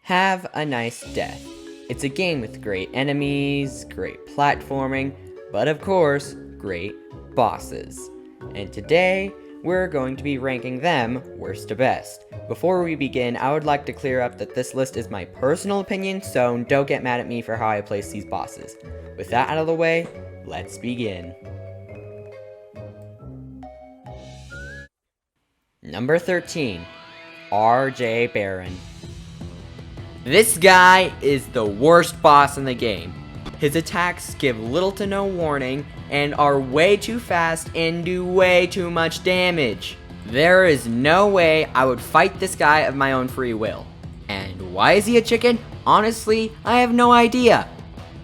Have a Nice Death. It's a game with great enemies, great platforming, but of course, great bosses. And today, we're going to be ranking them worst to best. Before we begin, I would like to clear up that this list is my personal opinion, so don't get mad at me for how I place these bosses. With that out of the way, let's begin. Number 13, R.j Barron. This guy is the worst boss in the game. His attacks give little to no warning and are way too fast and do way too much damage. There is no way I would fight this guy of my own free will. And why is he a chicken? Honestly, I have no idea.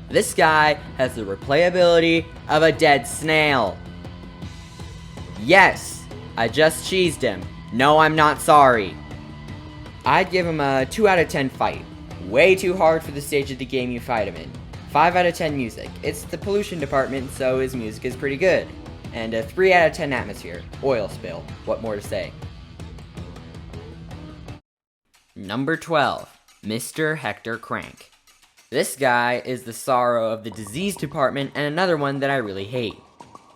This guy has the replayability of a dead snail. Yes, I just cheesed him. No, I'm not sorry. I'd give him a 2 out of 10 fight. Way too hard for the stage of the game you fight him in. 5 out of 10 music. It's the pollution department, so his music is pretty good. And a 3 out of 10 atmosphere. Oil spill. What more to say? Number 12. Mr. Hector Krank. This guy is the sorrow of the disease department and another one that I really hate.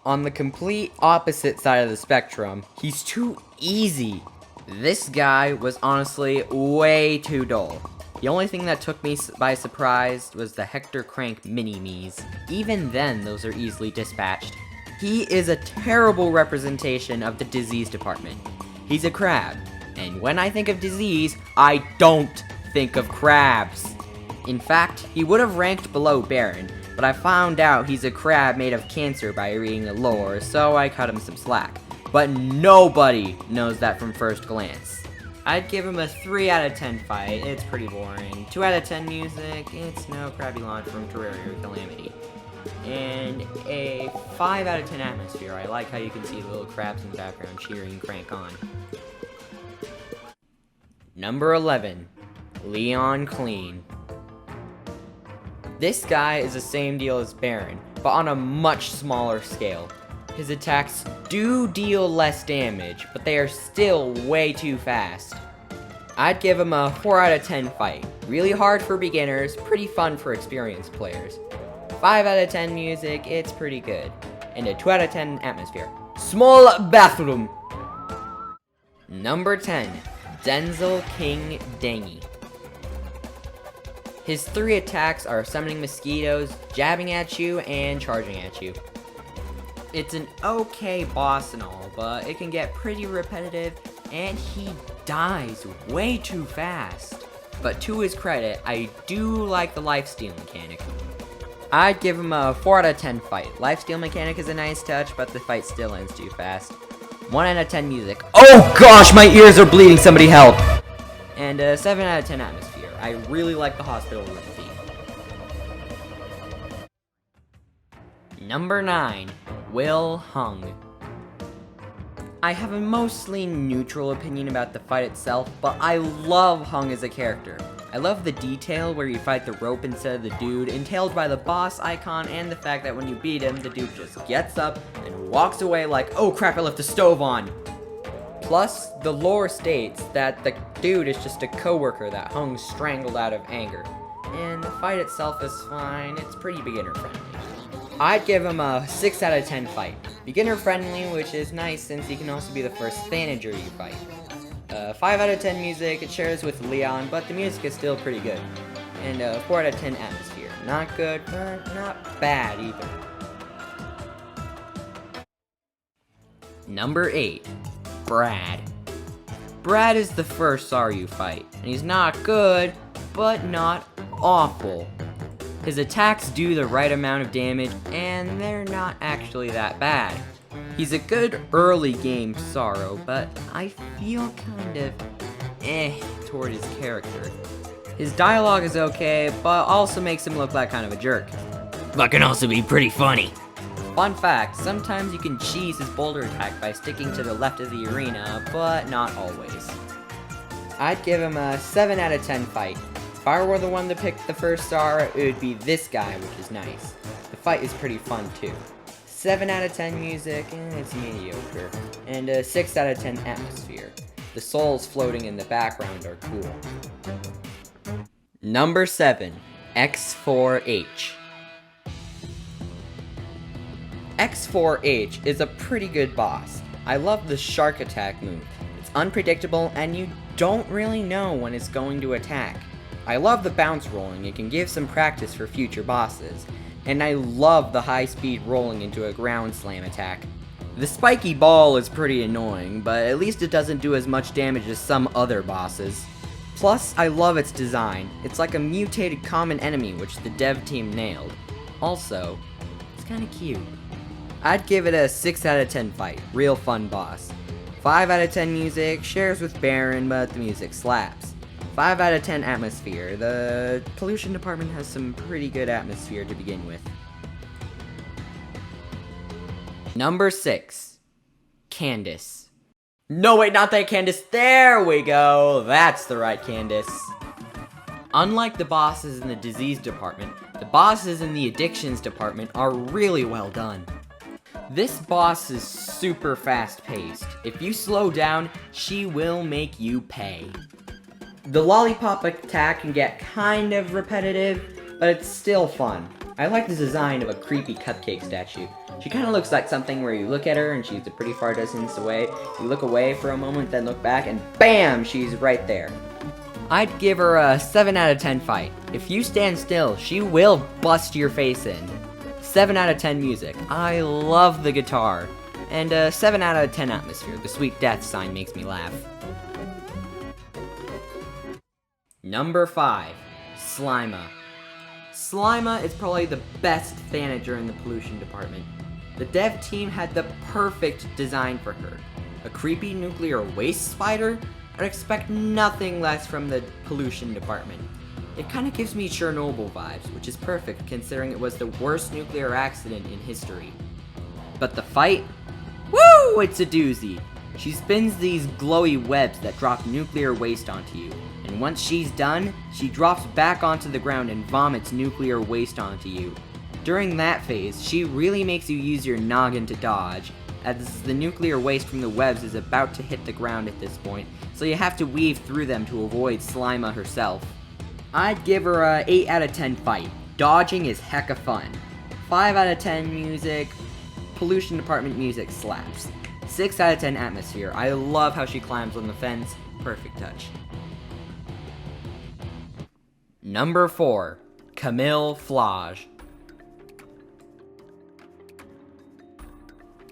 On the complete opposite side of the spectrum, he's too easy. This guy was honestly way too dull. The only thing that took me by surprise was the Hector Krank mini-me's. Even then, those are easily dispatched. He is a terrible representation of the disease department. He's a crab, and when I think of disease, I don't think of crabs. In fact, he would have ranked below Barron, but I found out he's a crab made of cancer by reading the lore, so I cut him some slack. But nobody knows that from first glance. I'd give him a 3 out of 10 fight, it's pretty boring. 2 out of 10 music, it's no crabby launch from Terraria or Calamity. And a 5 out of 10 atmosphere, I like how you can see the little crabs in the background cheering Krank on. Number 11, Leon Clean. This guy is the same deal as Barron, but on a much smaller scale. His attacks do deal less damage, but they are still way too fast. I'd give him a 4 out of 10 fight. Really hard for beginners, pretty fun for experienced players. 5 out of 10 music, it's pretty good. And a 2 out of 10 atmosphere. Small bathroom! Number 10, Denzel King Dengue. His 3 attacks are summoning mosquitoes, jabbing at you, and charging at you. It's an okay boss and all, but it can get pretty repetitive, and he dies way too fast. But to his credit, I do like the lifesteal mechanic. I'd give him a 4 out of 10 fight. Lifesteal mechanic is a nice touch, but the fight still ends too fast. 1 out of 10 music. Oh gosh, my ears are bleeding, somebody help! And a 7 out of 10 atmosphere. I really like the hospital room theme. Number 9. Will Hung. I have a mostly neutral opinion about the fight itself, but I love Hung as a character. I love the detail where you fight the rope instead of the dude, entailed by the boss icon, and the fact that when you beat him, the dude just gets up and walks away like, oh crap, I left the stove on. Plus, the lore states that the dude is just a coworker that Hung strangled out of anger. And the fight itself is fine, it's pretty beginner friendly. I'd give him a 6 out of 10 fight. Beginner friendly, which is nice since he can also be the first Thanager you fight. 5 out of 10 music, it shares with Leon, but the music is still pretty good. And 4 out of 10 atmosphere. Not good, but not bad either. Number 8, Brad. Brad is the first Tsar you fight, and he's not good, but not awful. His attacks do the right amount of damage, and they're not actually that bad. He's a good early game sorrow, but I feel kind of toward his character. His dialogue is okay, but also makes him look like kind of a jerk. But can also be pretty funny. Fun fact, sometimes you can cheese his boulder attack by sticking to the left of the arena, but not always. I'd give him a 7 out of 10 fight. If I were the one to pick the first star, it would be this guy, which is nice. The fight is pretty fun too. 7 out of 10 music, it's mediocre. And a 6 out of 10 atmosphere. The souls floating in the background are cool. Number 7. X4H. X4H is a pretty good boss. I love the shark attack move. It's unpredictable and you don't really know when it's going to attack. I love the bounce rolling, it can give some practice for future bosses. And I love the high speed rolling into a ground slam attack. The spiky ball is pretty annoying, but at least it doesn't do as much damage as some other bosses. Plus, I love its design. It's like a mutated common enemy which the dev team nailed. Also, it's kinda cute. I'd give it a 6 out of 10 fight, real fun boss. 5 out of 10 music, shares with Barron, but the music slaps. 5 out of 10 atmosphere, the pollution department has some pretty good atmosphere to begin with. Number 6. Candace. No wait, not that Candace, there we go, that's the right Candace. Unlike the bosses in the disease department, the bosses in the addictions department are really well done. This boss is super fast paced. If you slow down, she will make you pay. The lollipop attack can get kind of repetitive, but it's still fun. I like the design of a creepy cupcake statue. She kind of looks like something where you look at her and she's a pretty far distance away. You look away for a moment, then look back, and BAM! She's right there. I'd give her a 7 out of 10 fight. If you stand still, she will bust your face in. 7 out of 10 music. I love the guitar. And a 7 out of 10 atmosphere. The sweet death sign makes me laugh. Number 5. Slyma. Slyma is probably the best Thanager in the pollution department. The dev team had the perfect design for her. A creepy nuclear waste spider? I'd expect nothing less from the pollution department. It kinda gives me Chernobyl vibes, which is perfect considering it was the worst nuclear accident in history. But the fight? Woo! It's a doozy. She spins these glowy webs that drop nuclear waste onto you. And once she's done, she drops back onto the ground and vomits nuclear waste onto you. During that phase, she really makes you use your noggin to dodge, as the nuclear waste from the webs is about to hit the ground at this point, so you have to weave through them to avoid Slyma herself. I'd give her a 8 out of 10 fight. Dodging is hecka fun. 5 out of 10 music. Pollution department music slaps. 6 out of 10 atmosphere. I love how she climbs on the fence. Perfect touch. Number 4. Camille Flage.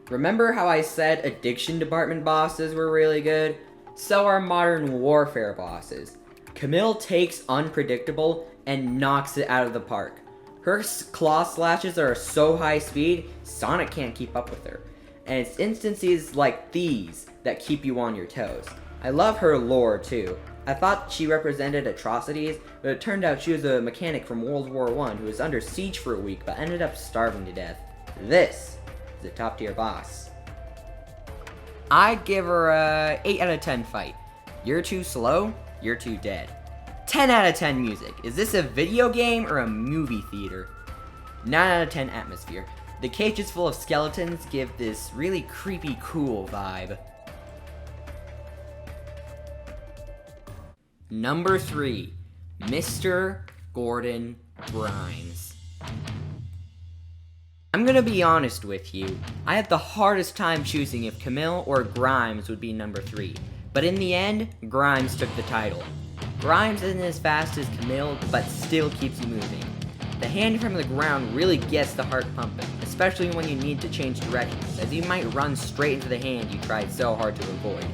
Remember how I said addiction department bosses were really good? So are modern warfare bosses. Camille takes unpredictable and knocks it out of the park. Her claw slashes are so high speed, Sonic can't keep up with her. And it's instances like these that keep you on your toes. I love her lore too. I thought she represented atrocities, but it turned out she was a mechanic from World War I who was under siege for a week but ended up starving to death. This is a top tier boss. I'd give her a 8 out of 10 fight. You're too slow, you're too dead. 10 out of 10 music. Is this a video game or a movie theater? 9 out of 10 atmosphere. The cages full of skeletons give this really creepy cool vibe. Number 3. Mr. Gordon Grimes. I'm gonna be honest with you. I had the hardest time choosing if Camille or Grimes would be number 3. But in the end, Grimes took the title. Grimes isn't as fast as Camille, but still keeps you moving. The hand from the ground really gets the heart pumping, especially when you need to change directions, as you might run straight into the hand you tried so hard to avoid.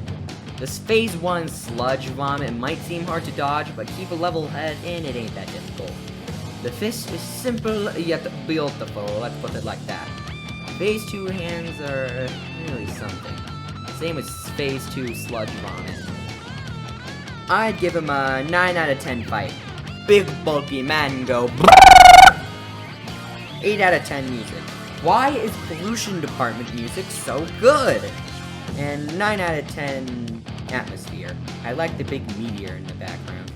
This phase 1 sludge vomit might seem hard to dodge, but keep a level head and it ain't that difficult. The fist is simple yet beautiful, let's put it like that. Phase 2 hands are really something. Same as phase 2 sludge vomit. I'd give him a 9 out of 10 fight. Big bulky man go 8 out of 10 music. Why is pollution department music so good? And 9 out of 10 atmosphere. I like the big meteor in the background.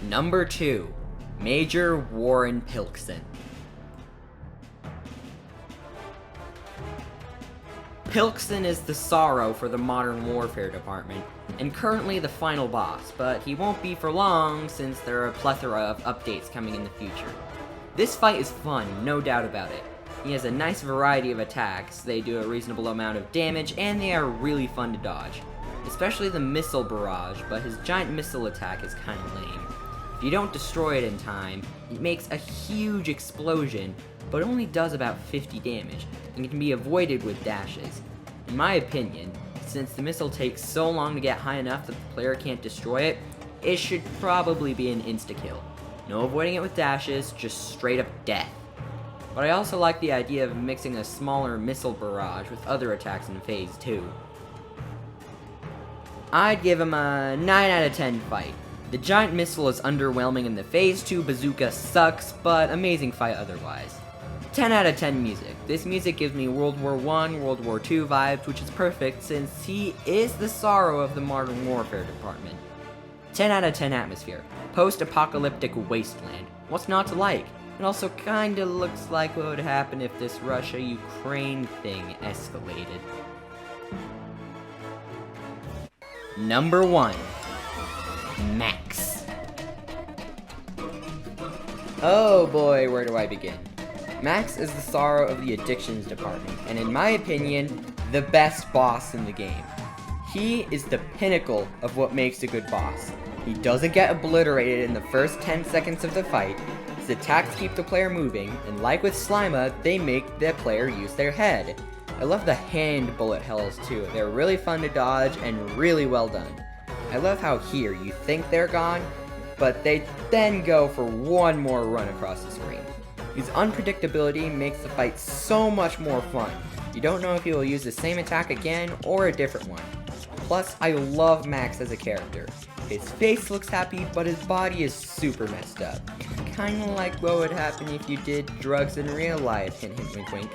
Number 2. Major Warren Pilkson. Pilkshan is the sorrow for the Modern Warfare department, and currently the final boss, but he won't be for long since there are a plethora of updates coming in the future. This fight is fun, no doubt about it. He has a nice variety of attacks, they do a reasonable amount of damage, and they are really fun to dodge. Especially the missile barrage, but his giant missile attack is kinda lame. If you don't destroy it in time, it makes a huge explosion, but only does about 50 damage, and can be avoided with dashes. In my opinion, since the missile takes so long to get high enough that the player can't destroy it, it should probably be an insta-kill. No avoiding it with dashes, just straight up death. But I also like the idea of mixing a smaller missile barrage with other attacks in Phase 2. I'd give him a 9 out of 10 fight. The giant missile is underwhelming and the Phase 2 bazooka sucks, but amazing fight otherwise. 10 out of 10 music. This music gives me World War I, World War II vibes, which is perfect since he is the sorrow of the Modern Warfare department. 10 out of 10 atmosphere. Post-apocalyptic wasteland. What's not to like? It also kinda looks like what would happen if this Russia-Ukraine thing escalated. Number 1. Maxx. Oh boy, where do I begin? Maxx is the sorrow of the addictions department, and in my opinion, the best boss in the game. He is the pinnacle of what makes a good boss. He doesn't get obliterated in the first 10 seconds of the fight, his attacks keep the player moving, and like with Slyma, they make the player use their head. I love the hand bullet hells too, they're really fun to dodge and really well done. I love how here you think they're gone, but they then go for one more run across the screen. His unpredictability makes the fight so much more fun. You don't know if he will use the same attack again or a different one. Plus, I love Maxx as a character. His face looks happy, but his body is super messed up. Kinda like what would happen if you did drugs in real life, hint hint wink wink.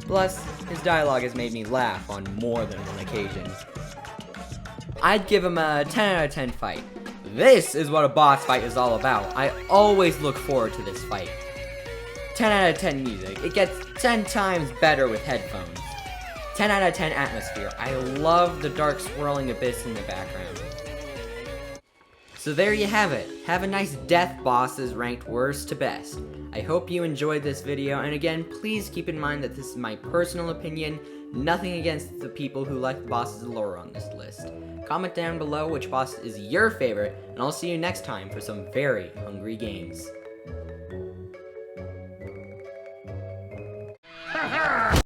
Plus, his dialogue has made me laugh on more than one occasion. I'd give him a 10 out of 10 fight. This is what a boss fight is all about. I always look forward to this fight. 10 out of 10 music. It gets 10 times better with headphones. 10 out of 10 atmosphere. I love the dark swirling abyss in the background. So there you have it. Have a nice death bosses ranked worst to best. I hope you enjoyed this video, and again, please keep in mind that this is my personal opinion, nothing against the people who like the bosses' lore on this list. Comment down below which boss is your favorite, and I'll see you next time for some very hungry games.